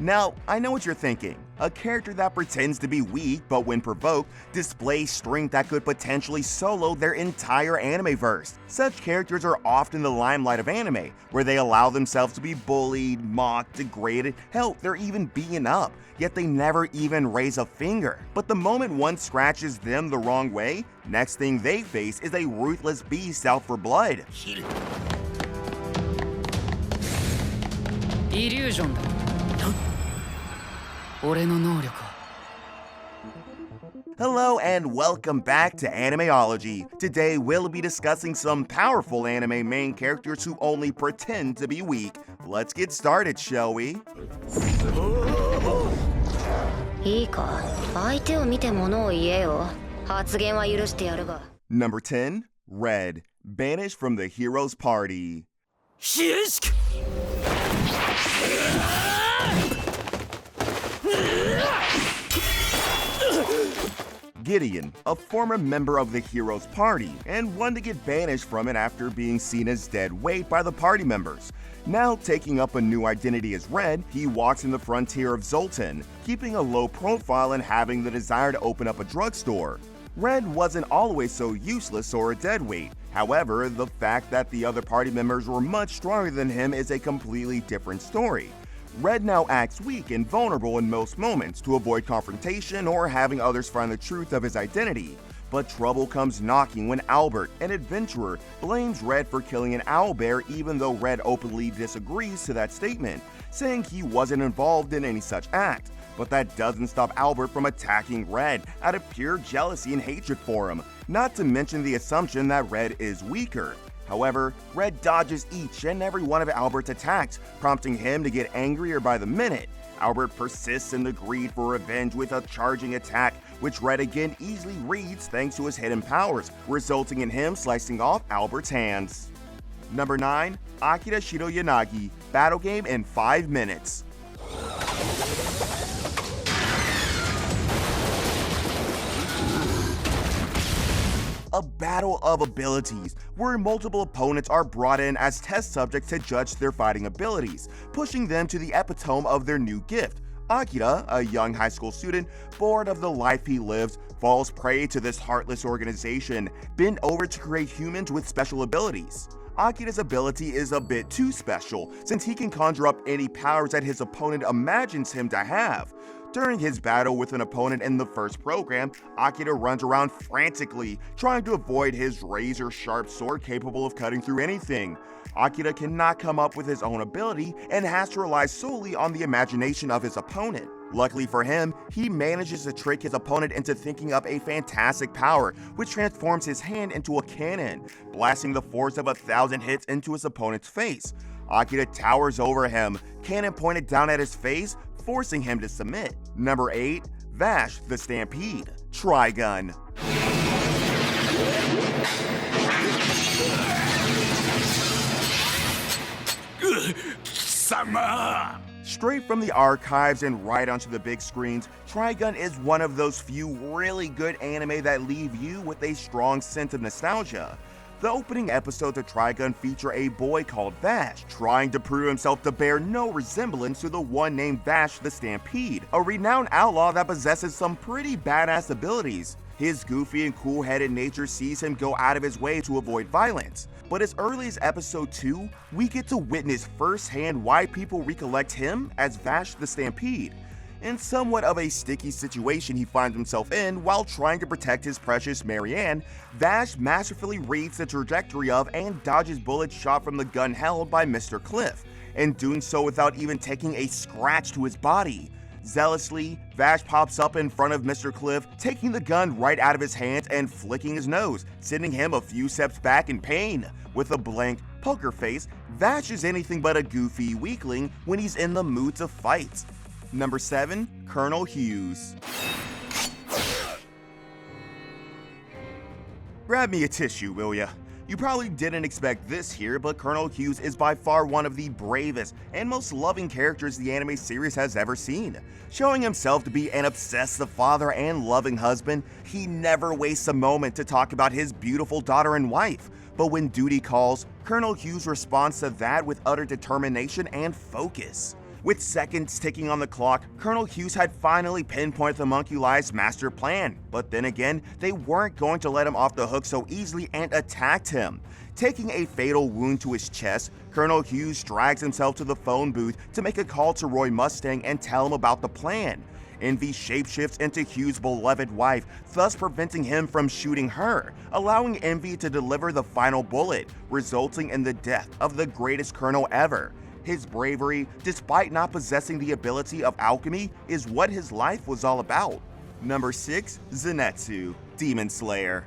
Now, I know what you're thinking. A character that pretends to be weak, but when provoked, displays strength that could potentially solo their entire anime-verse. Such characters are often the limelight of anime, where they allow themselves to be bullied, mocked, degraded, hell, they're even beaten up, yet they never even raise a finger. But the moment one scratches them the wrong way, next thing they face is a ruthless beast out for blood. Illusion. Hello and welcome back to Animeology. Today we'll be discussing some powerful anime main characters who only pretend to be weak. Let's get started, shall we? Number 10. Red, banished from the hero's party. Gideon, a former member of the hero's party, and one to get banished from it after being seen as dead weight by the party members. Now taking up a new identity as Red, he walks in the frontier of Zoltan, keeping a low profile and having the desire to open up a drugstore. Red wasn't always so useless or a deadweight. However, the fact that the other party members were much stronger than him is a completely different story. Red now acts weak and vulnerable in most moments to avoid confrontation or having others find the truth of his identity. But trouble comes knocking when Albert, an adventurer, blames Red for killing an owlbear even though Red openly disagrees to that statement, saying he wasn't involved in any such act. But that doesn't stop Albert from attacking Red out of pure jealousy and hatred for him, not to mention the assumption that Red is weaker. However, Red dodges each and every one of Albert's attacks, prompting him to get angrier by the minute. Albert persists in the greed for revenge with a charging attack, which Red again easily reads thanks to his hidden powers, resulting in him slicing off Albert's hands. Number 9. Akira Shiroyanagi, battle game in 5 minutes. A battle of abilities, where multiple opponents are brought in as test subjects to judge their fighting abilities, pushing them to the epitome of their new gift. Akira, a young high school student, bored of the life he lives, falls prey to this heartless organization, bent over to create humans with special abilities. Akira's ability is a bit too special, since he can conjure up any powers that his opponent imagines him to have. During his battle with an opponent in the first program, Akira runs around frantically, trying to avoid his razor-sharp sword capable of cutting through anything. Akira cannot come up with his own ability and has to rely solely on the imagination of his opponent. Luckily for him, he manages to trick his opponent into thinking up a fantastic power, which transforms his hand into a cannon, blasting the force of 1,000 hits into his opponent's face. Akira towers over him, cannon pointed down at his face, forcing him to submit. Number 8. Vish The Stampede, Trigun. Straight from the archives and right onto the big screens, Trigun is one of those few really good anime that leave you with a strong sense of nostalgia. The opening episodes of Trigun feature a boy called Vish, trying to prove himself to bear no resemblance to the one named Vish the Stampede, a renowned outlaw that possesses some pretty badass abilities. His goofy and cool-headed nature sees him go out of his way to avoid violence. But as early as episode 2, we get to witness firsthand why people recollect him as Vish the Stampede. In somewhat of a sticky situation he finds himself in while trying to protect his precious Marianne, Vish masterfully reads the trajectory of and dodges bullets shot from the gun held by Mr. Cliff, and doing so without even taking a scratch to his body. Zealously, Vish pops up in front of Mr. Cliff, taking the gun right out of his hands and flicking his nose, sending him a few steps back in pain. With a blank poker face, Vish is anything but a goofy weakling when he's in the mood to fight. Number 7. Colonel Hughes. Grab me a tissue, will ya? You probably didn't expect this here, but Colonel Hughes is by far one of the bravest and most loving characters the anime series has ever seen. Showing himself to be an obsessive father and loving husband, he never wastes a moment to talk about his beautiful daughter and wife. But when duty calls, Colonel Hughes responds to that with utter determination and focus. With seconds ticking on the clock, Colonel Hughes had finally pinpointed the homunculi's master plan, but then again, they weren't going to let him off the hook so easily and attacked him. Taking a fatal wound to his chest, Colonel Hughes drags himself to the phone booth to make a call to Roy Mustang and tell him about the plan. Envy shapeshifts into Hughes' beloved wife, thus preventing him from shooting her, allowing Envy to deliver the final bullet, resulting in the death of the greatest colonel ever. His bravery, despite not possessing the ability of alchemy, is what his life was all about. Number 6. Zenetsu, Demon Slayer.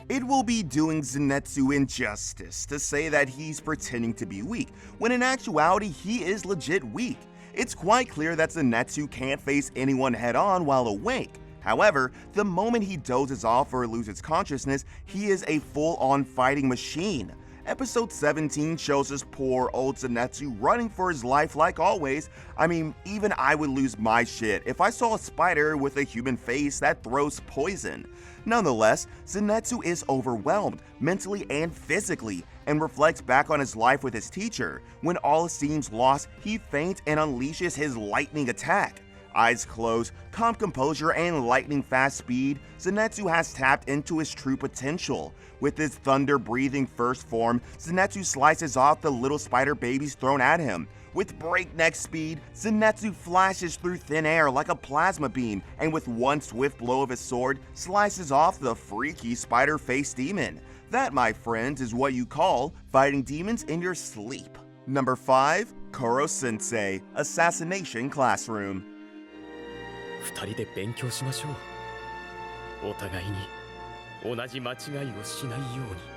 It will be doing Zenetsu injustice to say that he's pretending to be weak, when in actuality he is legit weak. It's quite clear that Zenetsu can't face anyone head-on while awake. However, the moment he dozes off or loses consciousness, he is a full-on fighting machine. Episode 17 shows us poor old Zenetsu running for his life like always. I mean, even I would lose my shit if I saw a spider with a human face that throws poison. Nonetheless, Zenetsu is overwhelmed, mentally and physically, and reflects back on his life with his teacher. When all seems lost, he feints and unleashes his lightning attack. Eyes closed, calm composure, and lightning-fast speed, Zenetsu has tapped into his true potential. With his thunder-breathing first form, Zenetsu slices off the little spider babies thrown at him. With breakneck speed, Zenetsu flashes through thin air like a plasma beam, and with one swift blow of his sword, slices off the freaky spider-faced demon. That, my friends, is what you call fighting demons in your sleep. Number 5. Koro Sensei, Assassination Classroom. 2人で勉強しましょう。お互いに同じ間違いをしないように。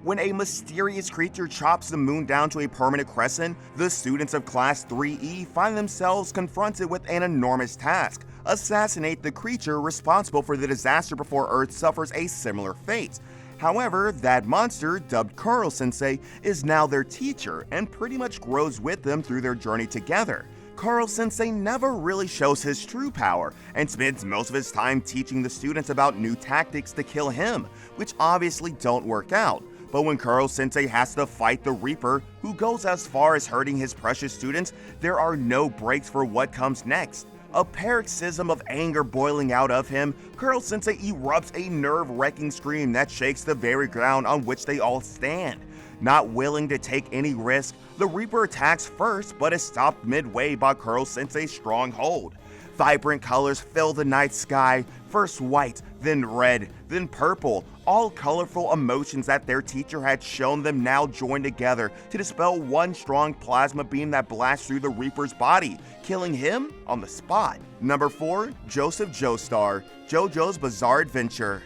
When a mysterious creature chops the moon down to a permanent crescent, the students of Class 3E find themselves confronted with an enormous task: assassinate the creature responsible for the disaster before Earth suffers a similar fate. However, that monster, dubbed Karl Sensei, is now their teacher and pretty much grows with them through their journey together. Karl Sensei never really shows his true power and spends most of his time teaching the students about new tactics to kill him, which obviously don't work out. But when Karl Sensei has to fight the Reaper, who goes as far as hurting his precious students, there are no breaks for what comes next. A paroxysm of anger boiling out of him, Karl Sensei erupts a nerve-wracking scream that shakes the very ground on which they all stand. Not willing to take any risk, the Reaper attacks first but is stopped midway by Karl Sensei's strong hold. Vibrant colors fill the night sky, first white, then red, then purple. All colorful emotions that their teacher had shown them now join together to dispel one strong plasma beam that blasts through the Reaper's body, killing him on the spot. Number 4. Joseph Joestar, JoJo's Bizarre Adventure.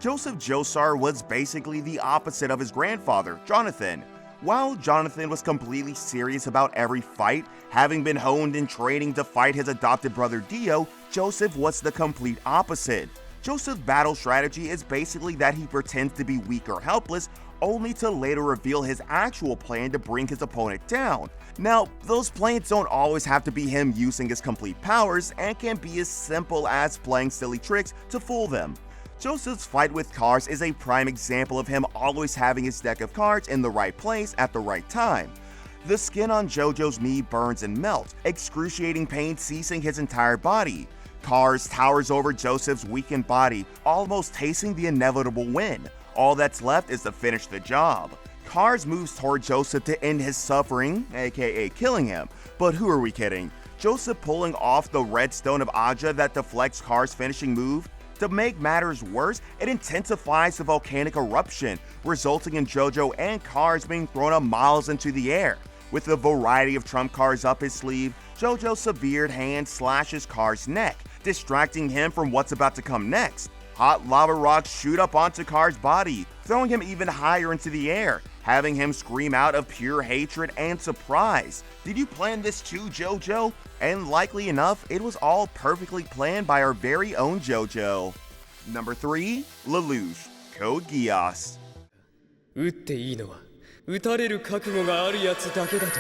Joseph Joestar was basically the opposite of his grandfather, Jonathan. While Jonathan was completely serious about every fight, having been honed in training to fight his adopted brother Dio, Joseph was the complete opposite. Joseph's battle strategy is basically that he pretends to be weak or helpless, only to later reveal his actual plan to bring his opponent down. Now, those plans don't always have to be him using his complete powers, and can be as simple as playing silly tricks to fool them. Joseph's fight with cards is a prime example of him always having his deck of cards in the right place at the right time. The skin on JoJo's knee burns and melts, excruciating pain seizing his entire body. Cars towers over Joseph's weakened body, almost tasting the inevitable win. All that's left is to finish the job. Cars moves toward Joseph to end his suffering, aka killing him. But who are we kidding? Joseph pulling off the red stone of Aja that deflects Cars' finishing move? To make matters worse, it intensifies the volcanic eruption, resulting in JoJo and Cars being thrown up miles into the air. With a variety of trump cards up his sleeve, JoJo's severed hand slashes Cars' neck, distracting him from what's about to come next. Hot lava rocks shoot up onto Cars' body, throwing him even higher into the air. having him scream out of pure hatred and surprise. Did you plan this too, JoJo? And likely enough, it was all perfectly planned by our very own JoJo. Number 3. Lelouch, Code Geass. 撃っていいのは撃たれる覚悟があるやつだけだと。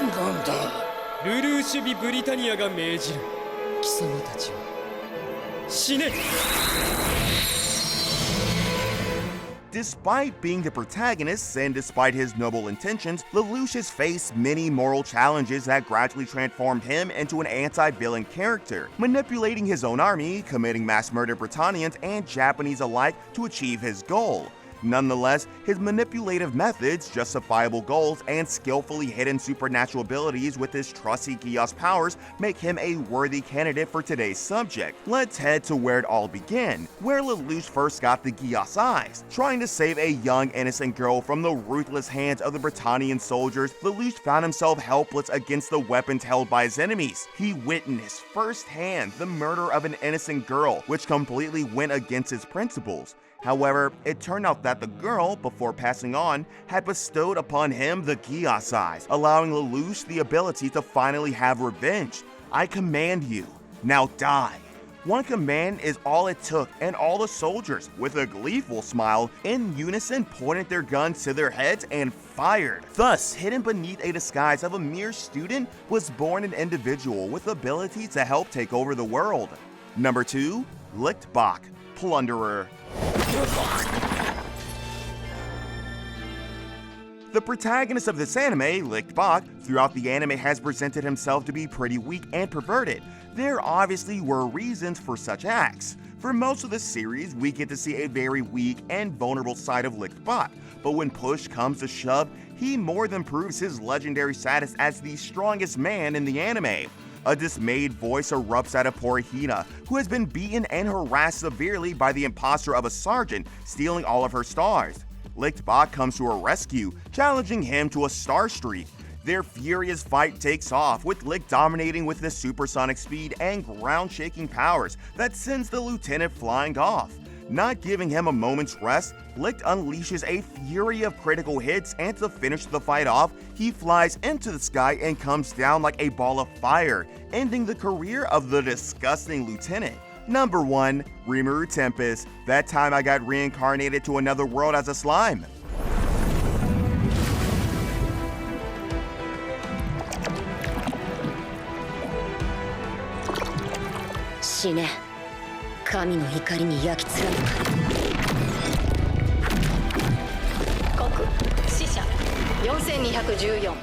なんだ。ルルーシュビ・ブリタニアが命じる。貴様たちは死ね。Despite being the protagonist and despite his noble intentions, Lelouch has faced many moral challenges that gradually transformed him into an anti-villain character, manipulating his own army, committing mass murder Britannians and Japanese alike to achieve his goal. Nonetheless, his manipulative methods, justifiable goals, and skillfully hidden supernatural abilities with his trusty Geass powers make him a worthy candidate for today's subject. Let's head to where it all began, where Lelouch first got the Geass eyes. Trying to save a young innocent girl from the ruthless hands of the Britannian soldiers, Lelouch found himself helpless against the weapons held by his enemies. He witnessed firsthand the murder of an innocent girl, which completely went against his principles. However, it turned out that the girl, before passing on, had bestowed upon him the Geass eyes, allowing Lelouch the ability to finally have revenge. I command you, now die. One command is all it took, and all the soldiers, with a gleeful smile, in unison pointed their guns to their heads and fired. Thus, hidden beneath a disguise of a mere student, was born an individual with ability to help take over the world. Number 2. Lechtbach, Plunderer. The protagonist of this anime, Lechtbach, throughout the anime has presented himself to be pretty weak and perverted. There obviously were reasons for such acts. For most of the series, we get to see a very weak and vulnerable side of Lechtbach, but when push comes to shove, he more than proves his legendary status as the strongest man in the anime. A dismayed voice erupts out of poor Hina, who has been beaten and harassed severely by the imposter of a sergeant, stealing all of her stars. Lechtbach comes to her rescue, challenging him to a star streak. Their furious fight takes off, with Licht dominating with his supersonic speed and ground-shaking powers that sends the lieutenant flying off. Not giving him a moment's rest, Licht unleashes a fury of critical hits, and to finish the fight off, he flies into the sky and comes down like a ball of fire, ending the career of the disgusting lieutenant. Number 1. Rimuru Tempest. That time I got reincarnated to another world as a slime. 死ね。神の怒りに焼き貫く。国死者4214。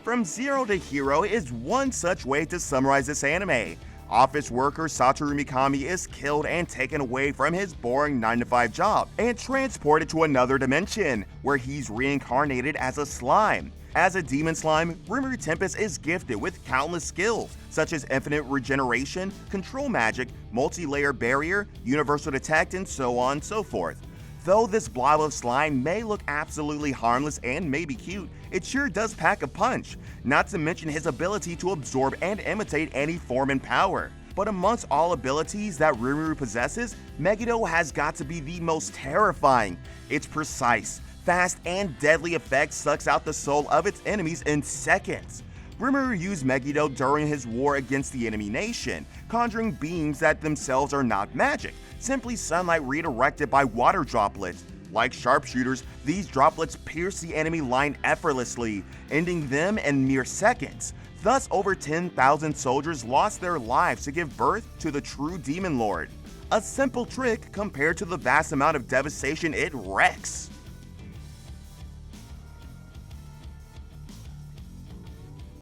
From zero to hero is one such way to summarize this anime. Office worker Satoru Mikami is killed and taken away from his boring 9-to-5 job and transported to another dimension, where he's reincarnated as a slime. As a demon slime, Rimuru Tempest is gifted with countless skills, such as infinite regeneration, control magic, multi-layer barrier, universal detect, and so on and so forth. Though this blob of slime may look absolutely harmless and maybe cute, it sure does pack a punch, not to mention his ability to absorb and imitate any form and power. But amongst all abilities that Rimuru possesses, Megiddo has got to be the most terrifying. Its precise, fast, and deadly effect sucks out the soul of its enemies in seconds. Rimuru used Megiddo during his war against the enemy nation, conjuring beams that themselves are not magic, simply sunlight redirected by water droplets. Like sharpshooters, these droplets pierce the enemy line effortlessly, ending them in mere seconds. Thus, over 10,000 soldiers lost their lives to give birth to the true Demon Lord. A simple trick compared to the vast amount of devastation it wreaks.